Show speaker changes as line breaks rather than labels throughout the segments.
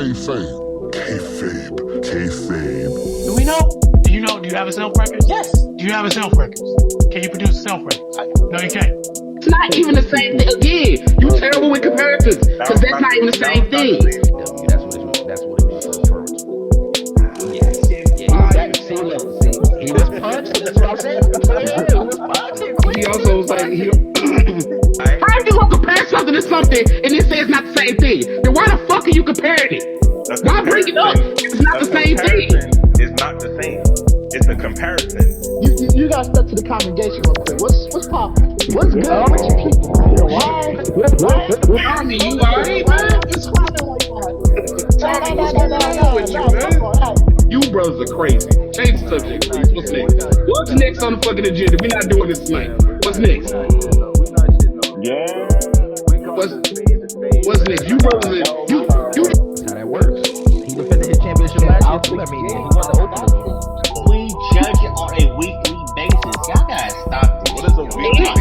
Kayfabe.
Do we know? Do you know? Do you have a self record? Yes. Do you have a self record? Can you produce a self record? No, you can't.
It's not even the same thing. Again, you terrible with comparisons because that's not even the same thing.
That's what he was referring to. Yes. He was punched. That's what I'm saying. He was punched.
He also was like, how are you gonna compare something to something and then say it's not the same thing? Then why the fuck are you comparing it? Why bring it up? It's not the same thing.
It's not the same. It's a comparison.
You gotta step to the congregation real quick. What's poppin'? What's good with you people?
Army, you alright, man?
It's poppin' like
You brothers are crazy. Change the subject, please. What's next? What's next on the fucking agenda? We're not doing this tonight. What's next?
Yeah.
What's next? You brothers, you.
That's how that works. He defended his championship last year too. I mean, he won the Open.
We judge it on a weekly basis. Y'all gotta stop this.
What is a weekly?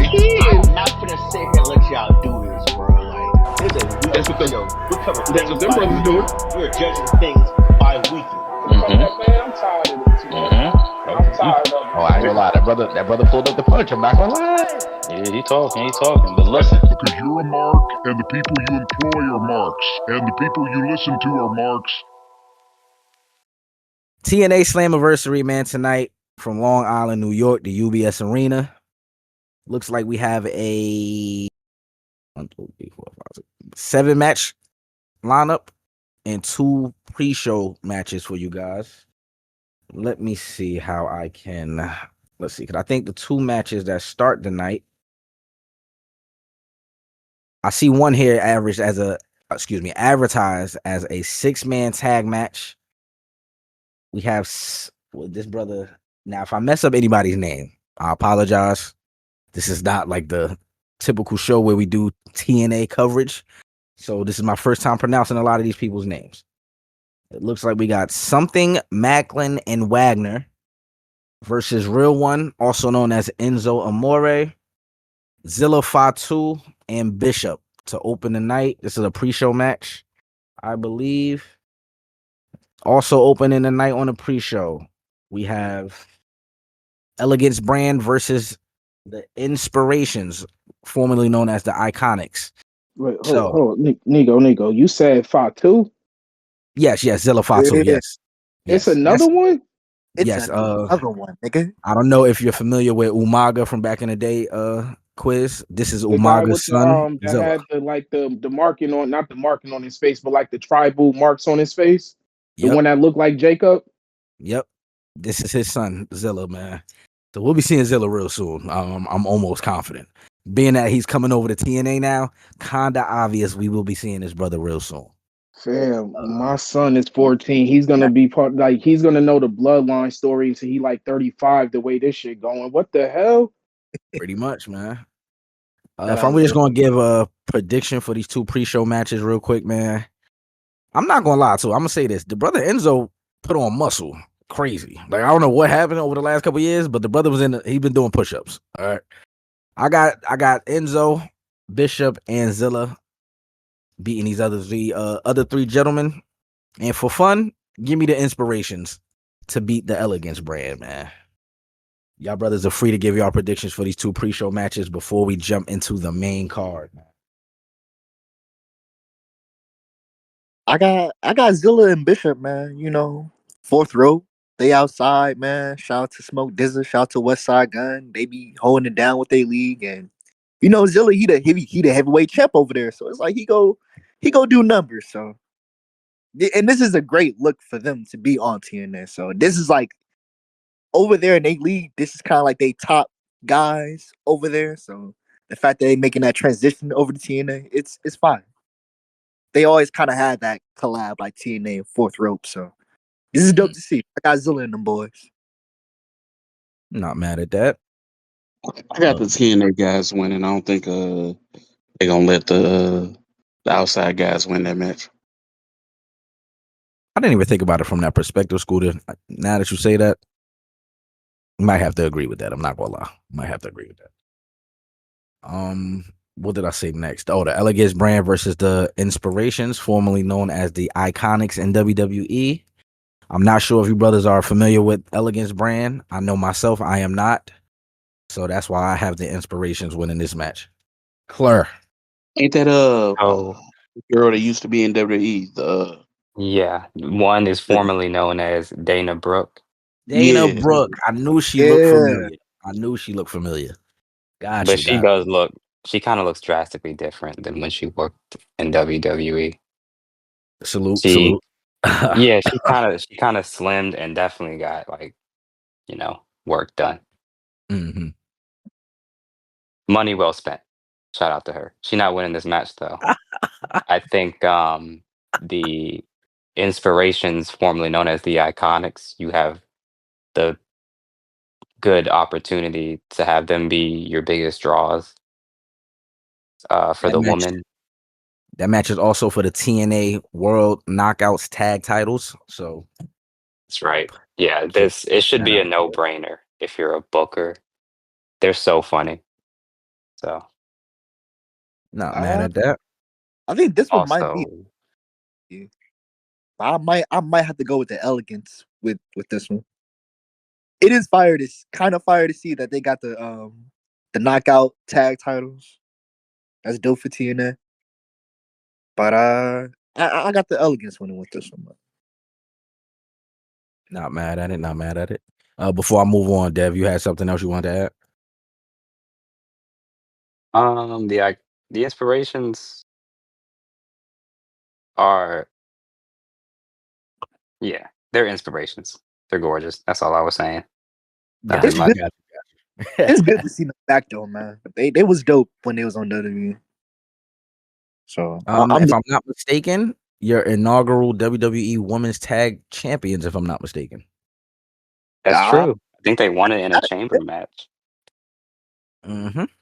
I'm not gonna sit here and let y'all do this, bro. Like, it's a weekly
That's what them brothers doing.
We're judging things bi-weekly.
man, I'm tired of it. I'm tired of it.
Oh, I ain't gonna lie. That brother pulled up the punch. I'm not gonna lie.
Yeah, he talking. But listen,
Because you're a mark, and the people you employ are marks, and the people you listen to are marks.
TNA Slammiversary, man, tonight from Long Island, New York, the UBS Arena. Looks like we have a 7-match lineup and 2 pre-show matches for you guys. Let me see how I can. Let's see, because I think the 2 matches that start tonight, I see one here advertised as a 6-man tag match. We have this brother. Now, if I mess up anybody's name, I apologize. This is not like the typical show where we do TNA coverage. So this is my first time pronouncing a lot of these people's names. It looks like we got Something, Macklin, and Wagner versus Real One, also known as Enzo Amore, Zilla Fatu, and Bishop to open the night. This is a pre-show match, I believe. Also opening the night on a pre-show, we have Elegance Brand versus the Inspirations, formerly known as the Iconics.
Wait, hold on. Nico, you said Fatu?
Yes, Zilla Fatu, yes.
It's another one?
It's
another one, nigga.
I don't know if you're familiar with Umaga from back in the day, Quiz. This is Umaga's son.
That had the marking on, not the marking on his face, but like the tribal marks on his face. The one that looked like Jacob.
Yep. This is his son, Zilla, man. So we'll be seeing Zilla real soon. I'm almost confident. Being that he's coming over to TNA now, kinda obvious we will be seeing his brother real soon.
Fam, my son is 14. He's gonna be he's gonna know the bloodline story until he like 35. The way this shit going, what the hell?
Pretty much, man. If I'm just gonna give a prediction for these 2 pre-show matches real quick, man, I'm not gonna lie to you. I'm gonna say this: the brother Enzo put on muscle, crazy. Like I don't know what happened over the last couple of years, but the brother was he's been doing push-ups. All right, I got Enzo, Bishop, and Zilla beating these other 3 gentlemen, and for fun, give me the Inspirations to beat the Elegance Brand, man. Y'all brothers are free to give y'all predictions for these 2 pre-show matches before we jump into the main card.
I got Zilla and Bishop, man. You know, 4th row. They outside, man. Shout out to Smoke Dizzer. Shout out to West Side Gun. They be holding it down with their league, and you know Zilla, he the heavyweight champ over there. So it's like he go do numbers. So, and this is a great look for them to be on TNA. So this is like over there in their league. This is kind of like they top guys over there. So the fact that they making that transition over to TNA, it's fine. They always kind of had that collab like TNA and 4th Rope. So this is dope to see. I got Zilla and them boys.
Not mad at that.
I got the TNA guys winning. I don't think they're gonna let the outside guys win that match.
I didn't even think about it from that perspective, Scooter. Now that you say that, I might have to agree with that. I'm not gonna lie. Might have to agree with that. what did I say next? Oh, the Elegance brand versus the Inspirations, formerly known as the Iconics in WWE. I'm not sure if you brothers are familiar with Elegance brand. I know myself, I am not. So that's why I have the Inspirations winning this match. Claire.
Ain't that
Oh,
girl that used to be in WWE?
yeah. One is formerly known as Dana Brooke.
Dana
Yeah.
Brooke. I knew she looked
Yeah.
familiar. I knew she looked familiar. Got
But
you,
she
got
does look, she kind of looks drastically different than when she worked in WWE.
you. Salute,
She,
salute.
yeah, she kind of slimmed and definitely got like, work done.
hmm
Money well spent. Shout out to her. She not winning this match though. I think the Inspirations, formerly known as the Iconics, you have the good opportunity to have them be your biggest draws for
That
the
match.
woman.
That match is also for the TNA World Knockouts Tag Titles. So
That's right. Yeah,
keep
it should
that
be a
out.
no-brainer if you're a booker. They're so funny. So
Not mad
Uh,
at that.
I think this one might be.
also,
I might have to go with the elegance with this one. It is fire to kind of fire to see that they got the knockout tag titles. That's dope for TNA. But I got the elegance winning with this one.
Not mad at it. Not mad at it. Before I move on, Dev, you had something else you wanted to add?
the Inspirations are, yeah, they're inspirations. They're gorgeous. That's all I was saying. Nothing
It's
Got you.
much.
good.
Got
It's
you.
good to see them back though, man. They was dope when they was on WWE. So I'm
If I'm not mistaken, your inaugural WWE Women's Tag Champions. If I'm not mistaken.
That's
uh,
true. I think they won it in a chamber match.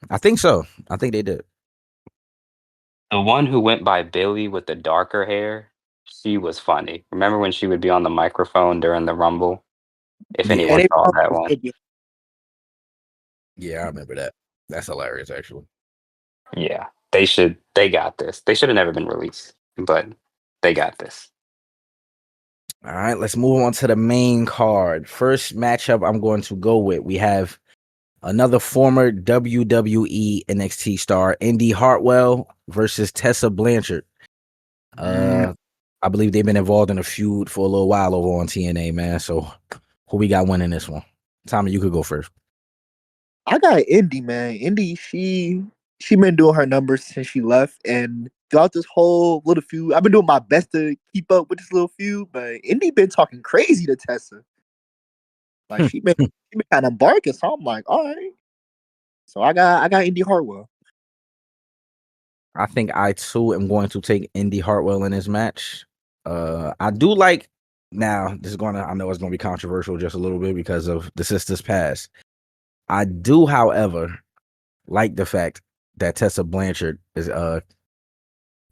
I think so. I think they did.
The one who went by Billy with the darker hair, she was funny. Remember when she would be on the microphone during the Rumble? If
Yeah.
anyone
and
saw that one.
Yeah, I remember that. That's hilarious, actually.
Yeah. They got this. They should have never been released, but they got this.
All right, let's move on to the main card. First matchup I'm going to go with. We have another former WWE NXT star, Indy Hartwell versus Tessa Blanchard. I believe they've been involved in a feud for a little while over on TNA, man. So who we got winning this one? Tommy, you could go first.
I got Indy, man. Indy, she been doing her numbers since she left, and throughout this whole little feud, I've been doing my best to keep up with this little feud. But Indy been talking crazy to Tessa, like she been kind of barking. So I'm like, all right. So I got Indy Hartwell.
I think I too am going to take Indy Hartwell in this match. I do like now. I know it's gonna be controversial just a little bit because of the sisters past. I do, however, like the fact that Tessa Blanchard is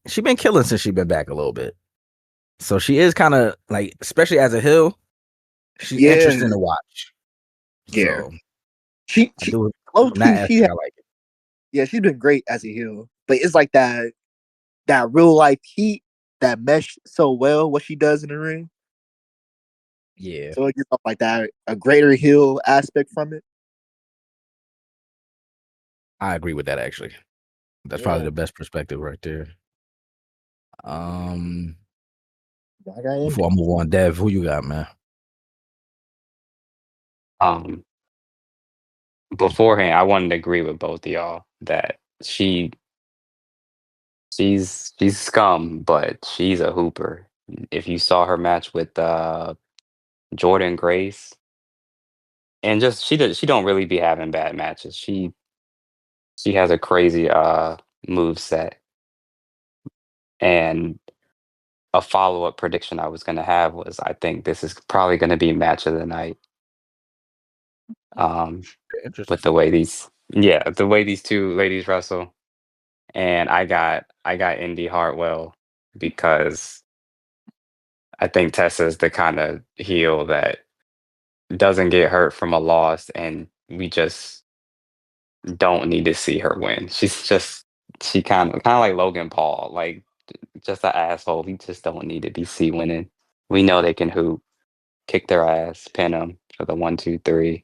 she been killing since she been back a little bit. So she is kind of like, especially as a heel, she's interesting to watch.
Yeah.
So
She
I do
low
from that
key,
aspect, I like it.
yeah, she's been great as a heel. But it's like that real life heat that mesh so well what she does in the ring.
Yeah,
So it gets off like that a greater heel aspect from it.
I agree with that actually. That's probably the best perspective right there.
I got Indy.
Before I move on, Dev, who you got, man?
Beforehand, I wanted to agree with both of y'all that she's scum, but she's a hooper. If you saw her match with Jordan Grace, and just she don't really be having bad matches. She has a crazy move set. And a follow-up prediction I was gonna have was I think this is probably gonna be match of the night.
Interesting.
With the way these two ladies wrestle. And I got Indy Hartwell because I think Tessa's the kind of heel that doesn't get hurt from a loss, and we just don't need to see her win. She's just She kind of like Logan Paul, like just an asshole. We just don't need to be C winning. We know they can hoop, kick their ass, pin them for the 1, 2, 3.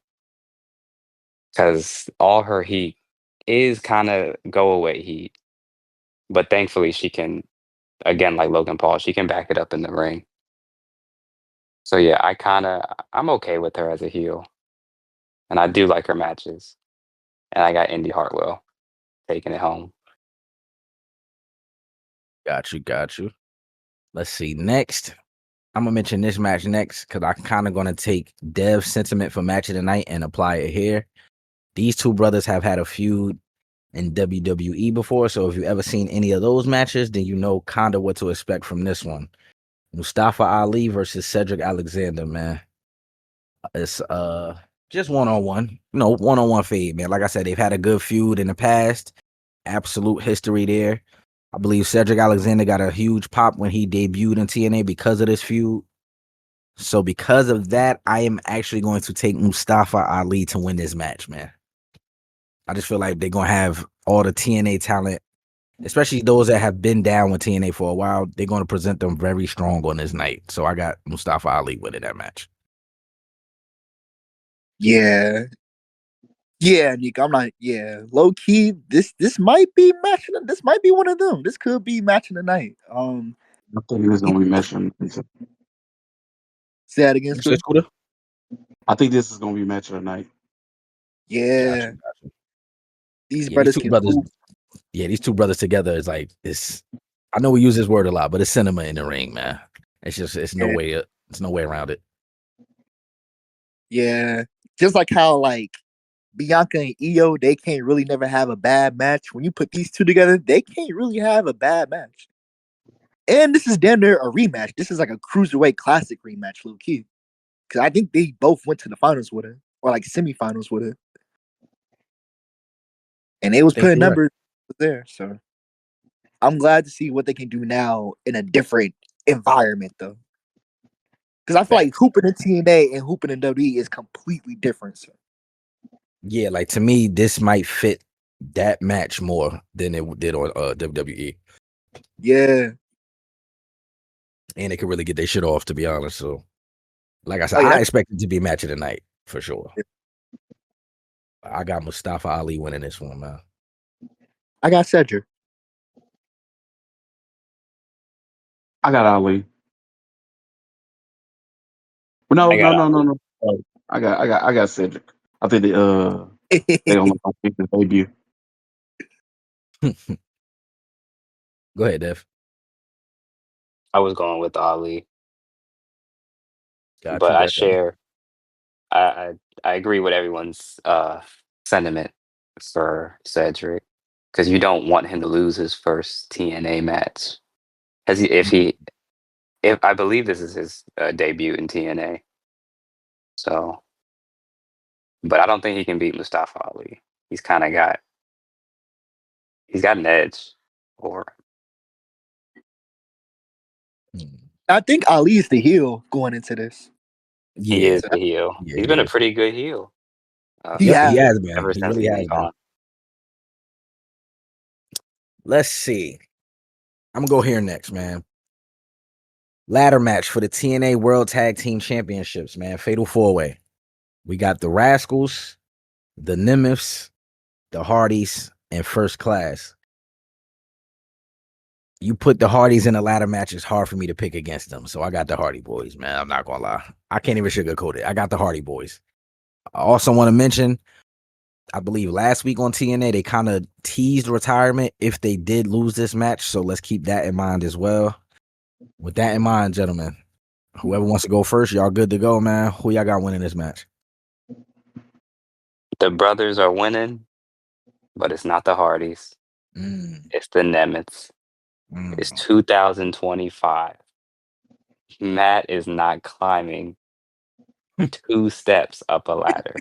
Because all her heat is kind of go away heat, but thankfully she can, again, like Logan Paul, she can back it up in the ring. So yeah, I'm okay with her as a heel, and I do like her matches. And I got Indy Hartwell taking it home.
Got you. Let's see. Next, I'm gonna mention this match next because I'm kind of gonna take Dev's sentiment for match of the night and apply it here. These two brothers have had a feud in WWE before, so if you've ever seen any of those matches, then you know kind of what to expect from this one. Mustafa Ali versus Cedric Alexander, man. It's just one-on-one, one-on-one fade, man. Like I said, they've had a good feud in the past. Absolute history there. I believe Cedric Alexander got a huge pop when he debuted in TNA because of this feud. So because of that, I am actually going to take Mustafa Ali to win this match, man. I just feel like they're going to have all the TNA talent, especially those that have been down with TNA for a while. They're going to present them very strong on this night. So I got Mustafa Ali winning that match.
Yeah, Nick. I'm not. Yeah, low key. This might be matching. This might be one of them. This could be matching the night.
I think this is gonna be matching.
Say that again, Scooter.
I think this is gonna be match of the night.
Yeah,
Gotcha.
these
Yeah,
brothers
these two
can
brothers.
hoop.
Yeah, these two brothers together is like it's. I know we use this word a lot, but it's cinema in the ring, man. It's no way. It's no way around it.
Yeah, just like how like Bianca and Io, they can't really never have a bad match. When you put these two together, they can't really have a bad match. And this is damn near a rematch. This is like a cruiserweight classic rematch, low key. Because I think they both went to the finals with it, or like semifinals with it, and they was putting numbers there. So I'm glad to see what they can do now in a different environment, though. Because I feel like hooping in TNA and hooping in WWE is completely different. So.
Yeah, like to me, this might fit that match more than it did on WWE.
Yeah.
And they could really get their shit off, to be honest. So, like I said, I expect it to be match of the night for sure. Yeah. I got Mustafa Ali winning this one, man.
I got Cedric.
I got Ali. No. I got Cedric. I think they don't think the debut.
Go ahead, Dev.
I was going with Ali.
Gotcha,
but I share I agree with everyone's sentiment for Cedric because you don't want him to lose his first TNA match. If I believe this is his debut in TNA, so, but I don't think he can beat Mustafa Ali. He's an edge, or
I think Ali's the heel going into this.
he is the heel.
Yeah,
he's been a pretty good heel.
He has, man.
Ever
He
since
really
he's
has
been gone.
Let's see. I'm gonna go here next, man. Ladder match for the TNA World Tag Team Championships, man. Fatal 4-way. We got the Rascals, the Nemeths, the Hardys, and First Class. You put the Hardys in a ladder match, it's hard for me to pick against them. So I got the Hardy Boys, man. I'm not gonna lie. I can't even sugarcoat it. I got the Hardy Boys. I also want to mention, I believe last week on TNA, they kind of teased retirement if they did lose this match. So let's keep that in mind as well. With that in mind, gentlemen, whoever wants to go first, y'all good to go, man. Who y'all got winning this match?
The brothers are winning, but it's not the Hardys. It's the Nemeths. It's 2025. Matt is not climbing 2 steps up a ladder.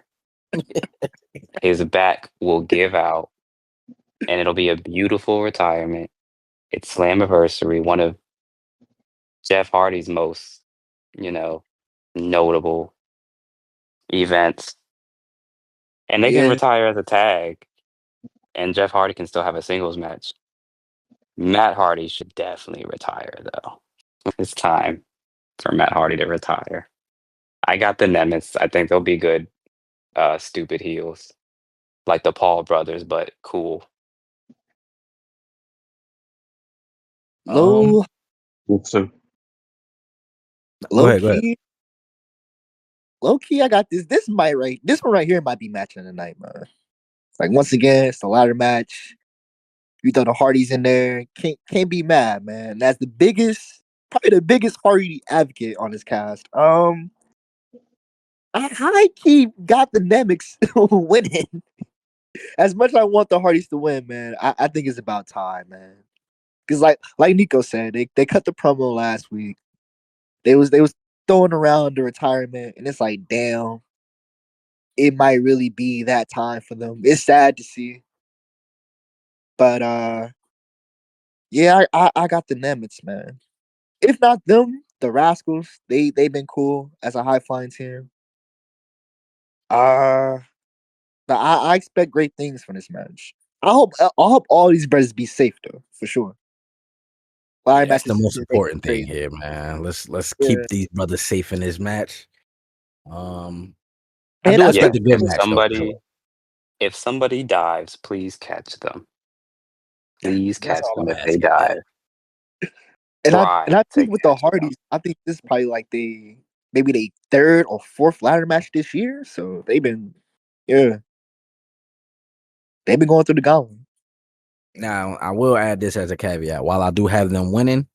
His back will give out, and it'll be a beautiful retirement. It's Slammiversary, one of Jeff Hardy's most, notable events. And they can retire as a tag, and Jeff Hardy can still have a singles match Matt Hardy should definitely retire, though. It's time for Matt Hardy to retire. I got the Nemets. I think they'll be good, stupid heels. Like the Paul brothers, but cool.
Low
So
Go
low
ahead.
key. Low key, I got this. This one right here might be match of the night, man. Like once again, it's a ladder match. You throw the Hardys in there, can't be mad, man. That's probably the biggest Hardy advocate on this cast. I high key got the Nemec winning. As much as I want the Hardys to win, man, I think it's about time, man. Because like Nico said, they cut the promo last week. They was throwing around the retirement, and it's like, damn, it might really be that time for them. It's sad to see, but yeah, I got the Nemec, man. If not them, the Rascals, they've been cool as a high flying team. But I expect great things from this match. I hope all these brothers be safe though, for sure.
Yeah, that's the most important thing here, man. Let's keep these brothers safe in this match. I do expect a good match though. For sure.
If somebody dives, please catch them. Please
That's
catch
all
them
I'm
if they
asking, man.
dive.
And
Try
I
to
think with the
catch them.
Hardys, I think this is probably like maybe they third or fourth ladder match this year. So they've been going through the gauntlet.
Now, I will add this as a caveat. While I do have them winning,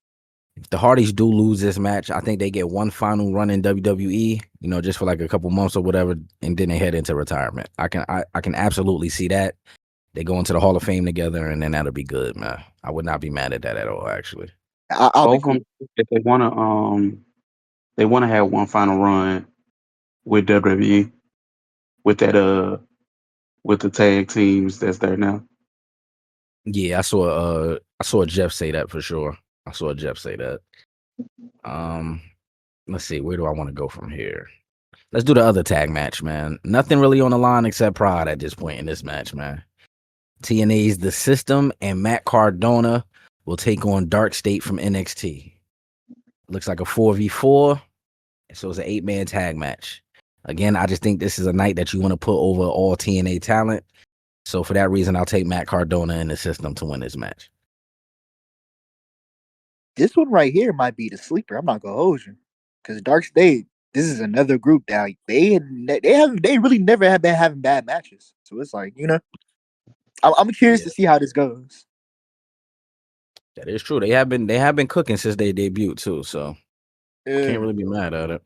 if the Hardys do lose this match, I think they get one final run in WWE, just for like a couple months or whatever, and then they head into retirement. I can absolutely see that. They go into the Hall of Fame together, and then that'll be good, man. I would not be mad at that at all, actually.
I'll be
both of them, if they want to have one final run with WWE with that with the tag teams that's there now.
Yeah, I saw Jeff say that for sure. I saw Jeff say that. Let's see, where do I want to go from here? Let's do the other tag match, man. Nothing really on the line except pride at this point in this match, man. TNA'S The System and Matt Cardona will take on Dark State from NXT. Looks like a 4v4, so it's an 8-man tag match. Again, I just think this is a night that you want to put over all TNA talent. So for that reason, I'll take Matt Cardona in the System to win this match.
This one right here might be the sleeper. I'm not gonna hold you, because Dark State. This is another group that they really never have been having bad matches. So it's like I'm curious to see how this goes.
That is true. They have been cooking since they debuted too. So can't really be mad at it.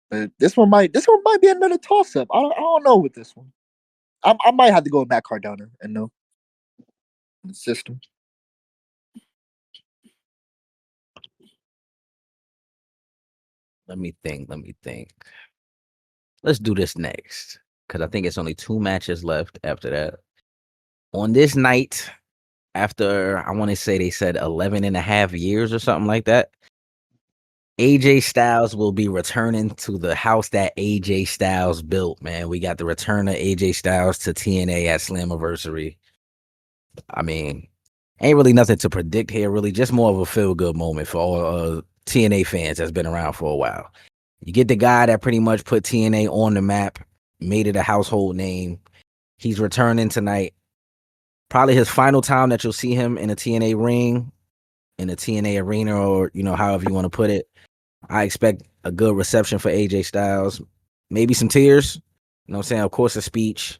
But this one might be another toss up. I don't know with this one. I might have to go with Matt Cardona and no the System.
Let me think. Let's do this next, because I think it's only 2 matches left after that. On this night, after I want to say they said 11 and a half years or something like that, AJ Styles will be returning to the house that AJ Styles built, man. We got the return of AJ Styles to TNA at Slammiversary. I mean, ain't really nothing to predict here, really. Just more of a feel-good moment for all TNA fans that's been around for a while. You get the guy that pretty much put TNA on the map, made it a household name. He's returning tonight. Probably his final time that you'll see him in a TNA ring, in a TNA arena, or however you want to put it. I expect a good reception for AJ Styles. Maybe some tears. You know what I'm saying? Of course, a speech.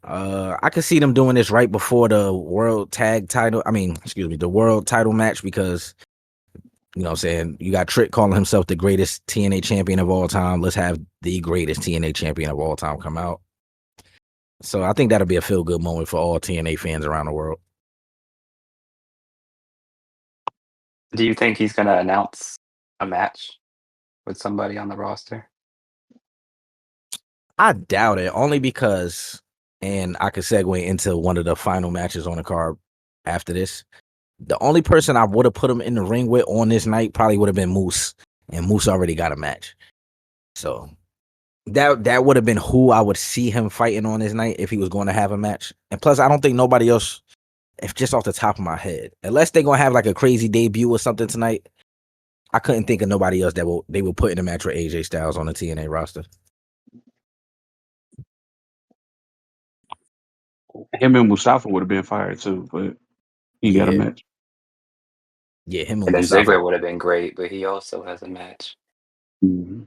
I could see them doing this right before the world the world title match, because you know what I'm saying, you got Trick calling himself the greatest TNA champion of all time. Let's have the greatest TNA champion of all time come out. So I think that'll be a feel-good moment for all TNA fans around the world.
Do you think he's going to announce a match with somebody on the roster?
I doubt it, only because, and I could segue into one of the final matches on the card after this. The only person I would have put him in the ring with on this night probably would have been Moose, and Moose already got a match. So that would have been who I would see him fighting on this night if he was going to have a match. And plus, I don't think nobody else if just off the top of my head, unless they're gonna have like a crazy debut or something tonight, I couldn't think of nobody else that they will put in a match with AJ Styles on the TNA roster.
Him and Mustafa would have been fired too, but he got a match.
Yeah, him
and then
Mustafa
Ziggler would have been great, but he also has a match.
Mm-hmm.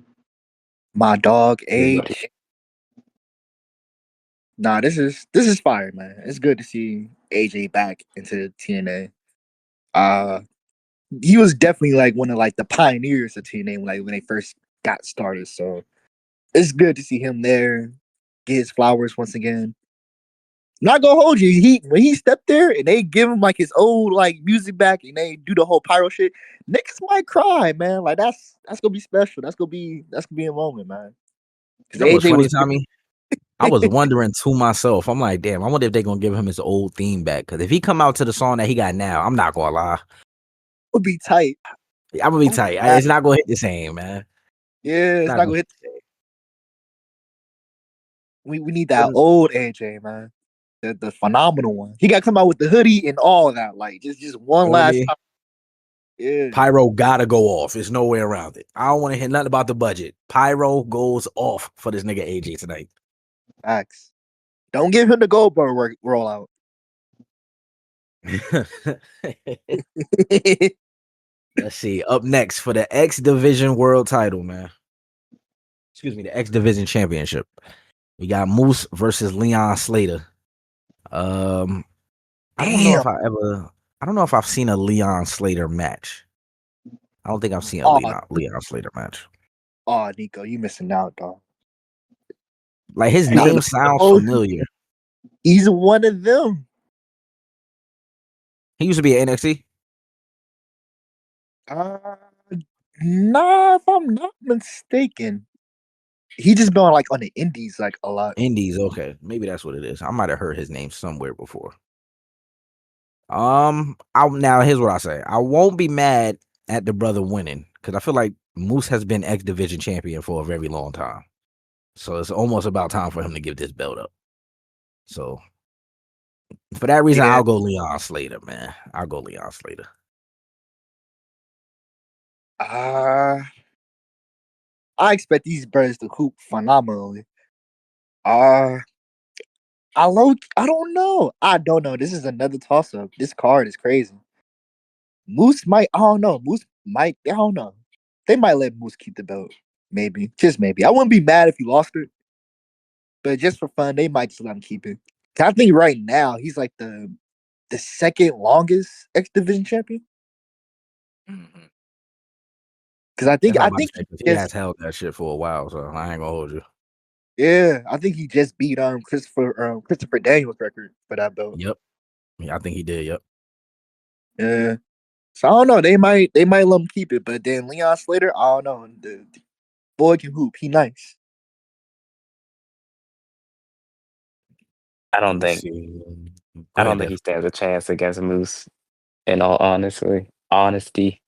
My dog
Everybody.
AJ. Nah, this is fire, man. It's good to see AJ back into TNA. He was definitely like one of like the pioneers of TNA when they first got started. So it's good to see him there, get his flowers once again. Not gonna hold you. When he stepped there and they give him like his old like music back and they do the whole pyro shit, niggas might cry, man. Like that's gonna be special. That's gonna be a moment, man.
You
Because
know what's
AJ
funny,
was
Tommy? I was wondering to myself. I'm like, damn. I wonder if they're gonna give him his old theme back. Because if he come out to the song that he got now, I'm not gonna lie.
would be tight.
I'm gonna be tight. It's not gonna hit the same, man.
Yeah, it's not gonna hit the same. We need that old AJ, man. The phenomenal one. He got to come out with the hoodie and all that. Like just one last time. Yeah.
Pyro gotta go off. There's no way around it. I don't want to hear nothing about the budget. Pyro goes off for this nigga AJ tonight.
Facts. Don't give him the Goldberg rollout.
Let's see. Up next for the X Division World Title, man. Excuse me, the X Division Championship. We got Moose versus Leon Slater. I don't know if I've seen a Leon Slater match. I don't think I've seen a Leon Slater match.
Oh, Nico, you missing out, dog.
Like his name sounds familiar.
He's one of them.
He used to be at NXT.
Nah, if I'm not mistaken. He just been like on the indies like a lot.
Indies, okay. Maybe that's what it is. I might have heard his name somewhere before. Now here's what I say. I won't be mad at the brother winning because I feel like Moose has been X Division champion for a very long time. So it's almost about time for him to give this belt up. So for that reason, I'll go Leon Slater, man. I'll go Leon Slater.
I expect these brothers to hoop phenomenally. I don't know. I don't know. This is another toss up. This card is crazy. Moose might. I don't know. Moose might. I don't know. They might let Moose keep the belt. Maybe. Just maybe. I wouldn't be mad if he lost it. But just for fun, they might just let him keep it. I think right now he's like the second longest X Division champion. Because I think
he has held that shit for a while, so I ain't gonna hold you.
Yeah, I think he just beat Christopher Daniels' record for that belt.
Yep. Yeah, I think he did. Yep.
Yeah. So I don't know. They might let him keep it, but then Leon Slater, I don't know. The boy can hoop. He nice.
I don't think he stands a chance against Moose. In all honesty.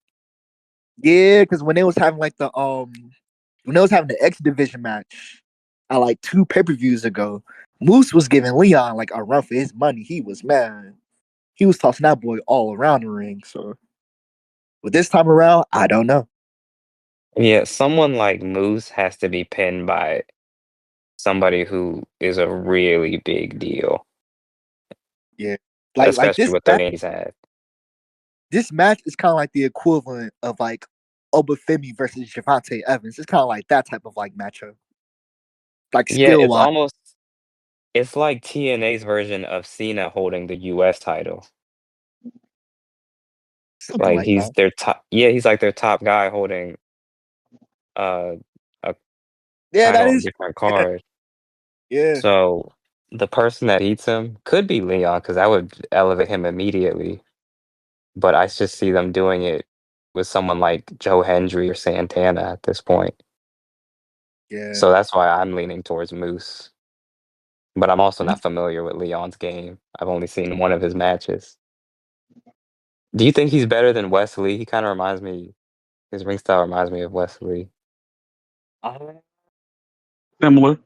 Yeah, because when they was having like the X Division match, like 2 pay-per-views ago, Moose was giving Leon like a run for his money. He was tossing that boy all around the ring. So, but this time around, I don't know.
Yeah, someone like Moose has to be pinned by somebody who is a really big deal.
Yeah,
especially what the names had.
This match is kind of like the equivalent of like Obafemi versus Javante Evans. It's kind of like that type of like matchup. Like skill-wise.
It's like TNA's version of Cena holding the US title.
Something like
he's
that.
their top. Yeah, he's like their top guy holding a title on a different card.
Yeah.
So the person that beats him could be Leon because that would elevate him immediately. But I just see them doing it with someone like Joe Hendry or Santana at this point.
Yeah.
So that's why I'm leaning towards Moose. But I'm also not familiar with Leon's game. I've only seen one of his matches. Do you think he's better than Wes Lee? He kind of reminds me. His ring style reminds me of Wes Lee.
Similar.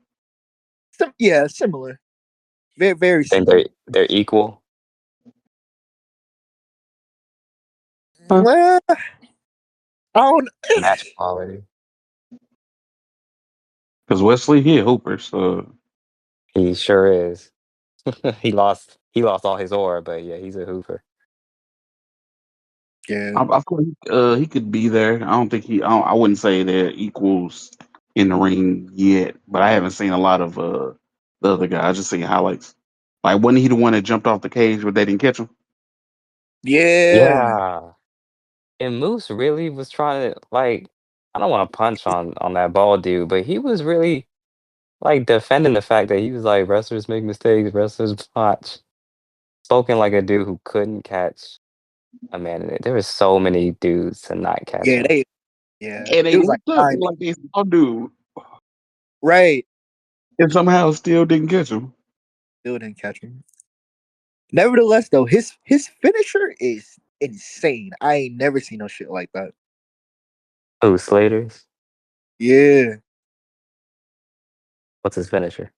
Similar. Very, very
Think
similar.
they're equal?
Well, I don't.
Match quality.
Because Wesley, he a hooper, so
He sure is. he lost all his aura, but yeah, he's a hooper.
Yeah,
I feel like he could be there. I don't think I wouldn't say they're equals in the ring yet, but I haven't seen a lot of the other guy. I just seen highlights. Like, wasn't he the one that jumped off the cage but they didn't catch him?
yeah,
Yeah. And Moose really was trying to like I don't want to punch on that ball dude, but he was really like defending the fact that he was like wrestlers make mistakes, wrestlers botch. Spoken like a dude who couldn't catch a man in it. There were so many dudes to not catch
yeah.
him.
And
It
they
was like
looked up
9
like they saw dude
right.
and somehow still didn't catch him.
Still didn't catch him. Nevertheless, though, his finisher is insane. I ain't never seen no shit like that.
Oh, Slater's?
Yeah,
What's his finisher?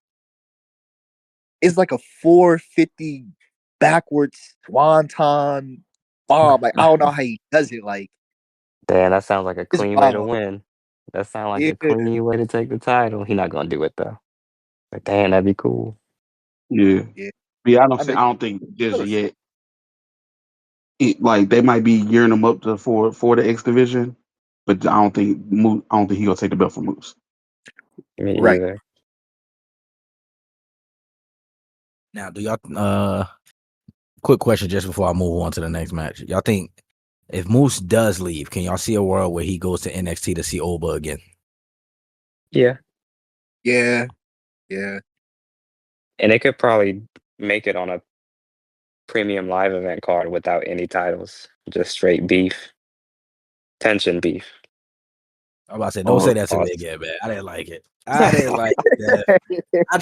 it's like a 450 backwards swanton bomb. Like I don't know how he does it. Like
Damn, that sounds like a
it's
clean way to
wild.
win. That sounds like
Yeah,
a clean way to take the title. He not gonna do it though. But damn, that'd be cool.
Yeah.
yeah.
Yeah,
I
I
mean,
don't think just yet. Like they might be gearing him up for the X division, but I don't think he gonna take the belt from Moose.
Me
right.
either.
Now, do y'all quick question just before I move on to the next match. Y'all think if Moose does leave, can y'all see a world where he goes to NXT to see Oba again?
Yeah.
Yeah, yeah.
And they could probably make it on a premium live event card without any titles. Just straight beef. Tension beef.
I'm about to say, don't say that to me
Pause.
again, man. I didn't like it. I didn't like that. I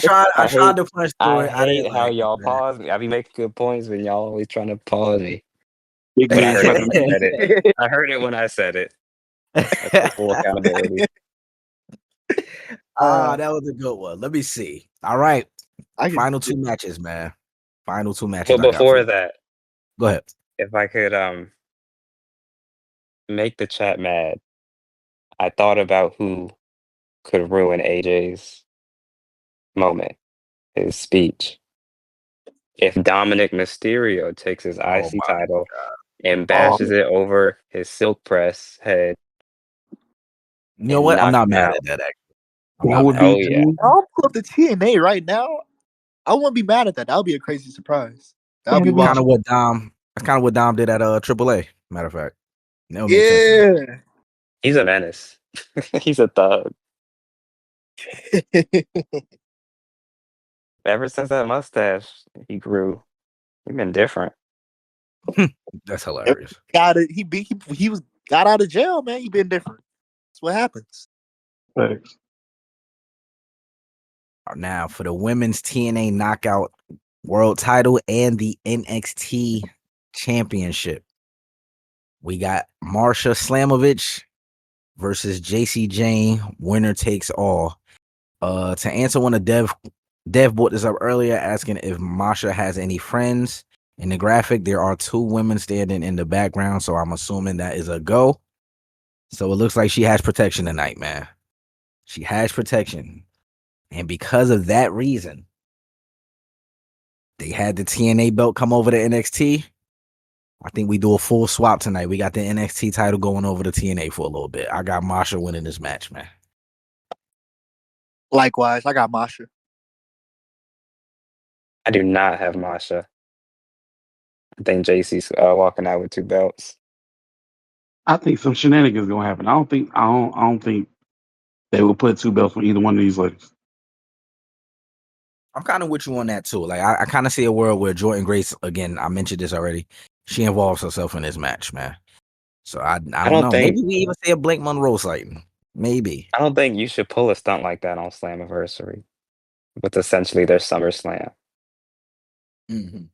tried to punch through
I
it. I
hate
didn't
how
like it,
y'all
man.
pause me. I be making good points, but y'all always trying to pause me.
Big
But I
man
heard it
trying
when
to
I said it. I heard it when I said it. I take full accountability.
That was a good one. Let me see. All right.
I can.
Final 2 matches, man. Final 2 matches
But
I got for
before
you.
that,
Go ahead.
if I could make the chat mad, I thought about who could ruin AJ's moment, his speech. If Dominic Mysterio takes his
Oh
IC
my
title and
Oh,
bashes it over his silk press head
You know
and
what? I'm
knocks
not
him
mad
out.
at that actually. I'm
that
not
would
mad.
be
Oh yeah.
too.
I'll pull up the TNA right now. I wouldn't be mad at that. That would be a crazy surprise. That would be
That'd be
wild.
Kind of what Dom that's kind of what Dom did at AAA, matter of fact. That would make sense to me.
Yeah.
He's a menace. He's a thug. Ever since that mustache he grew, he's been different.
That's hilarious.
He was got out of jail, man. He been different. That's what happens.
Thanks.
Now for the women's TNA knockout world title and the NXT championship. We got Masha Slamovich versus Jayne. Winner takes all. To answer one of Dev brought this up earlier, asking if Masha has any friends. In the graphic, there are 2 women standing in the background, so I'm assuming that is a go. So it looks like she has protection tonight, man. She has protection. And because of that reason, they had the TNA belt come over to NXT. I think we do a full swap tonight. We got the NXT title going over to TNA for a little bit. I got Masha winning this match, man.
Likewise, I got Masha.
I do not have Masha. I think Jacy's walking out with 2 belts.
I think some shenanigans gonna happen. I don't think they will put 2 belts on either one of these ladies.
I'm kind of with you on that too. Like I kind of see a world where Jordan Grace, again, I mentioned this already, she involves herself in this match, man. So I
I
don't
don't
know.
think
Maybe we even see a Blake Monroe sighting. Maybe.
I don't think you should pull a stunt like that on Slammiversary with essentially their SummerSlam.
Mm-hmm.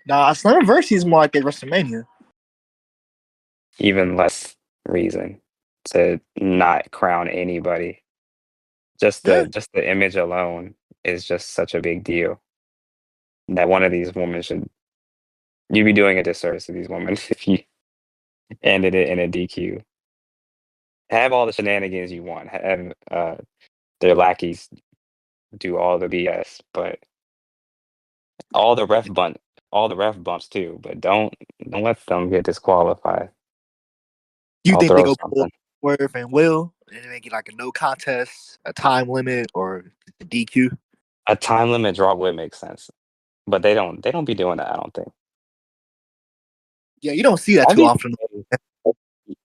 Nah, Slammiversary is more like a WrestleMania.
Even less reason to not crown anybody. Just
Yeah.
the image alone is just such a big deal that one of these women should You'd be doing a disservice to these women if you ended it in a DQ. Have all the shenanigans you want. Have their lackeys do all the BS, but all the all the ref bumps too. But don't let them get disqualified.
You
I'll
think they
throw
go pull
something.
Swerve and Will and make it like a no contest, a time limit, or a DQ?
A time limit draw would make sense, but they don't be doing that. I don't think.
Yeah, you don't see that
I'd
too
be
often.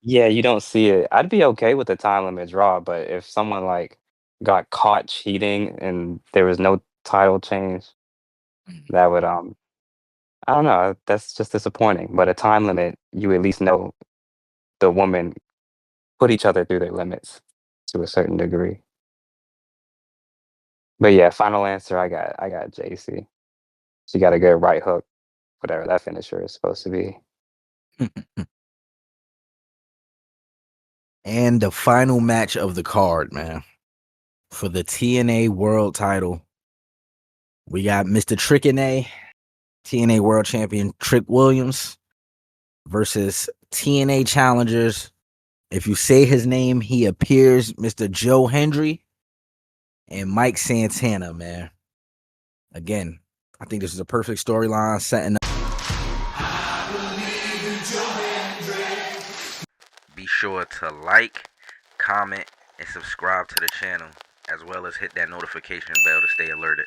Yeah, you don't see it. I'd be okay with the time limit draw, but if someone like got caught cheating and there was no title change, that would I don't know. That's just disappointing. But a time limit, you at least know the woman put each other through their limits to a certain degree. But yeah, final answer. I got Jacy. She got a good right hook, whatever that finisher is supposed to be.
And the final match of the card, man, for the TNA World Title, we got Mr. Trick-N-A, TNA World Champion Trick Williams versus TNA challengers. If you say his name, he appears, Mr. Joe Hendry and Mike Santana, man. Again, I think this is a perfect storyline setting up.
Be sure to like, comment, and subscribe to the channel, as well as hit that notification bell to stay alerted.